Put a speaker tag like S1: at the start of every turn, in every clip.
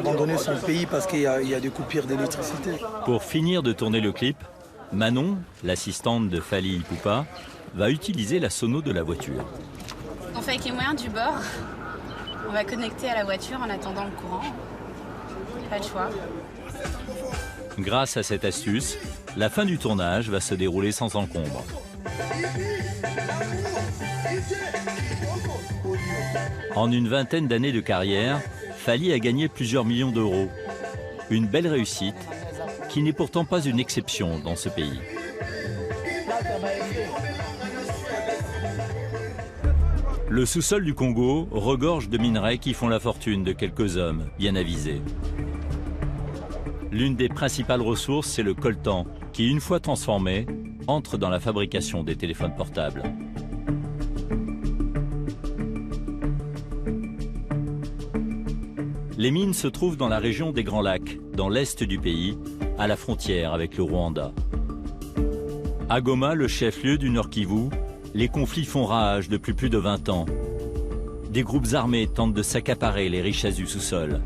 S1: Abandonner son pays parce qu'il y a des coupures d'électricité.
S2: Pour finir de tourner le clip, Manon, l'assistante de Fally Ipupa, va utiliser la sono de la voiture.
S3: On fait avec les moyens du bord. On va connecter à la voiture en attendant le courant. Pas de choix.
S2: Grâce à cette astuce, la fin du tournage va se dérouler sans encombre. En une vingtaine d'années de carrière, Fally a gagné plusieurs millions d'euros. Une belle réussite qui n'est pourtant pas une exception dans ce pays. Le sous-sol du Congo regorge de minerais qui font la fortune de quelques hommes bien avisés. L'une des principales ressources, c'est le coltan, qui, une fois transformé, entre dans la fabrication des téléphones portables. Les mines se trouvent dans la région des Grands Lacs, dans l'est du pays, à la frontière avec le Rwanda. À Goma, le chef-lieu du Nord Kivu, les conflits font rage depuis plus de 20 ans. Des groupes armés tentent de s'accaparer les richesses du sous-sol.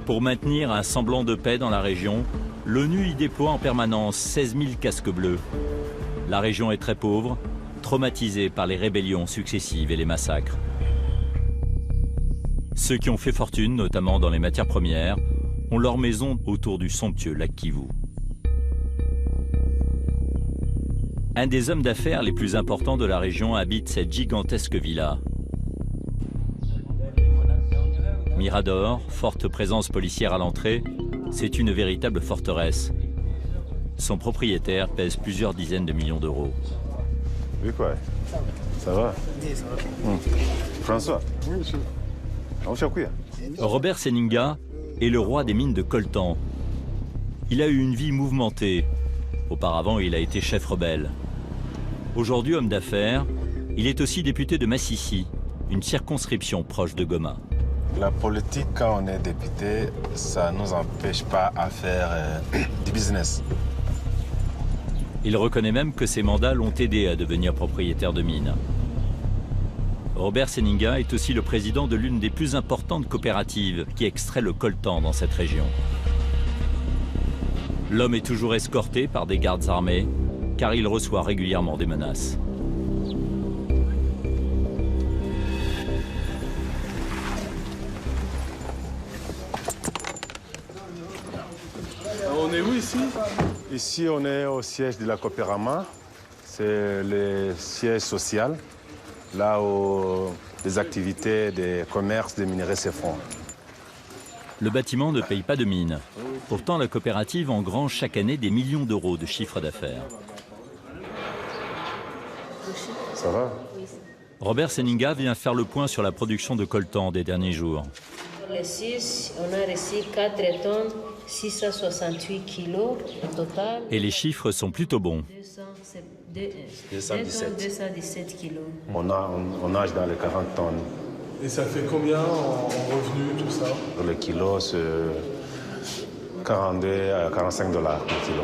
S2: Pour maintenir un semblant de paix dans la région, l'ONU y déploie en permanence 16 000 casques bleus. La région est très pauvre, traumatisée par les rébellions successives et les massacres. Ceux qui ont fait fortune, notamment dans les matières premières, ont leur maison autour du somptueux lac Kivu. Un des hommes d'affaires les plus importants de la région habite cette gigantesque villa. Mirador, forte présence policière à l'entrée, c'est une véritable forteresse. Son propriétaire pèse plusieurs dizaines de millions d'euros.
S4: Oui, quoi. Ça va?
S1: Oui, ça va.
S4: François? Oui, monsieur.
S2: Robert Seninga est le roi des mines de coltan. Il a eu une vie mouvementée. Auparavant, il a été chef rebelle. Aujourd'hui, homme d'affaires, il est aussi député de Massissi, une circonscription proche de Goma.
S4: La politique, quand on est député, ça ne nous empêche pas à faire du business.
S2: Il reconnaît même que ses mandats l'ont aidé à devenir propriétaire de mines. Robert Seninga est aussi le président de l'une des plus importantes coopératives qui extrait le coltan dans cette région. L'homme est toujours escorté par des gardes armés, car il reçoit régulièrement des menaces.
S4: On est où ici? Ici, on est au siège de la Coopérama. C'est le siège social, là où les activités de commerce des minerais se font.
S2: Le bâtiment ne paye pas de mine. Pourtant, la coopérative engrange chaque année des millions d'euros de chiffre d'affaires.
S4: Ça va?
S2: Robert Seninga vient faire le point sur la production de coltan des derniers jours.
S5: Les 6, on a reçu 4 tonnes, 668 kilos au total.
S2: Et les chiffres sont plutôt bons.
S5: 217 kilos.
S4: On nage dans les 40 tonnes.
S6: Et ça fait combien en revenus, tout ça?
S4: Le kilo, c'est 42 à 45 $ le kilo.